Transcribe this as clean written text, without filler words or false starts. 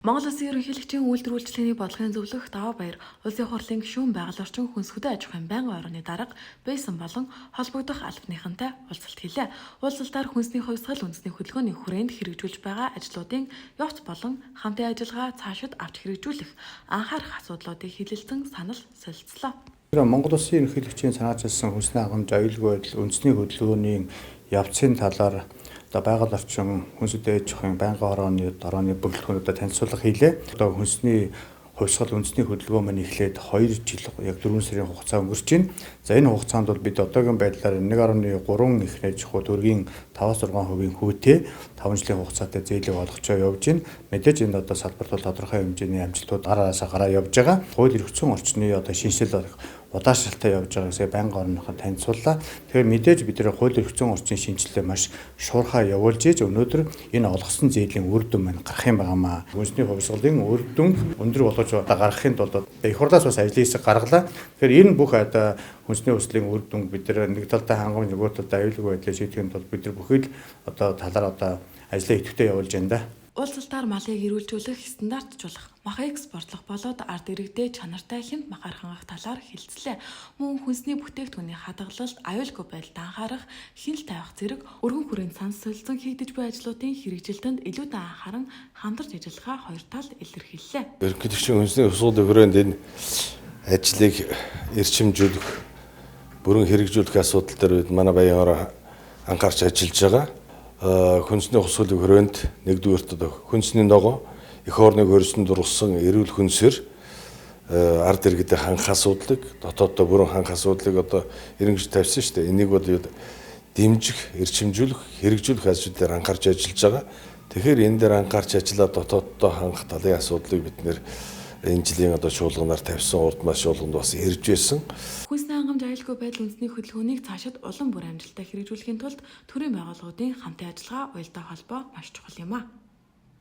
Монгол Улсын ерөнхийлөгчийн үйлдвэр үйлчлэгээний бодлогын зөвлөх Даваа Баяр, Улсын хурлын гишүүн байгаль орчин хүнс хөдөө аж ахуйн байнгын орны дарга байсан болон холбогдох албаныхантай уулзалт хийлээ. Уулзалтаар хүнсний хувьсгал үндэсний хөдөлгөөний хүрээнд хэрэгжүүлж байгаа ажлуудын явц болон хамтын ажиллагаа цаашид авч хэрэгжүүлэх анхаарах асуудлуудыг хилэлцэн санал солилцлоо. Монгол Улсын ерөнхийлөгчийн санаачилсан хүнсний хангамж аюулгүй байдал үндэсний хөдөлгөөний явцын талаар байгаль орчин хүнс хөдөө аж ахуйн байнгын орооны бүрэлдэхүүнүүдэд танилцуулга хийлээ. Хүнсний хувьсгал үндэсний хөдөлгөөн маань эхлээд 2 жил яг 4 сарын хугацаа өнгөрч байна. За энэ хугацаанд бол бид одоогийн байдлаар 1.3 их нэж хуу төгрөгийн 5-6% хүүтэй 5 жилийн хугацаатай зээлийг олгочоо явж байна. Мэдээж энэ салбарт бол тодорхой хэмжээний амжилтууд араасаа гараа явж байгаа. Хууль эрх зүйн орчны шинжил удаашралтай явж байгаа гэсэн байнгын орныхоо танилцууллаа. Тэгэхээр мэдээж бид нэр хууль эрх зүйн орчны шинжилгээ маш шуурхай явуулж ийж өнөөдөр энэ олгосон зээлийн үр дүн маань гарах юм байнамаа. Хүнсний хувьсгалын үр дүн өндөр болгож гаргахын тулд их хурлаас бас ажлын хэсэг гаргалаа. Тэгэхээр энэ бүх хүнсний хувьсгалын үр дүн бид нэг талдаа хангамж нөгөө талдаа аюулгүй байдлыг шийдэхэд бол бид нар бүхий л талаар ажлаа идэвхтэй явуулж байна да. Уулзалтаар малыг эрүүлжүүлэх, стандартжуулах, мах экспортлох болоод ард иргэдээ чанартай хямд махаар хангах талаар хэлцлээ. Мөн хүнсний бүтээгдэхүүний хадгалалт, аюулгүй байдалд анхаарах, хяналт тавих зэрэг өргөн хүрээнд санал солилцсон хийгдэж буй ажлуудын хэрэгжилтэнд илүүтэй анхааран хамтарч ажиллахаа хоёр тал илэрхийллээ. Ерөнхийлөгчийн хүнсний хувьсгалын хүрээнд энэ ажлыг эрчимжүүлэх, бүрэн хэрэгжүүлэх асуудал дээр манай баян ороо анхаарч ажиллаж байгаа. Хүнсний хувьсгалын хүрээнд нэгдүгээрт хүнсний ногоо эх орныг хөрсөн дургасан эрүүл хүнсээр ард иргэдэд хангах асуудлыг дотооддоо бүрэн хангах асуудлыг эренж тавьсан шүү дээ. Энийг бол дэмжих, эрчимжүүлэх, хэрэгжүүлэх ажлуудаар анхаарч ажиллаж байгаа. Тэгэхээр энэ дээр анхаарч ажиллаад дотооддоо хангах талын асуудлыг бид нэр энэ жилийн чуулганаар тавьсан урд маш болгонд бас ирж байсан. Хүнсний хангамж аюулгүй байдал үндэсний хөдөлгөөнийг цаашид улам бүр амжилттай хэрэгжүүлэхийн тулд төрийн байгууллагуудын хамтын ажиллагаа уялдаа холбоо маш чухал юм а.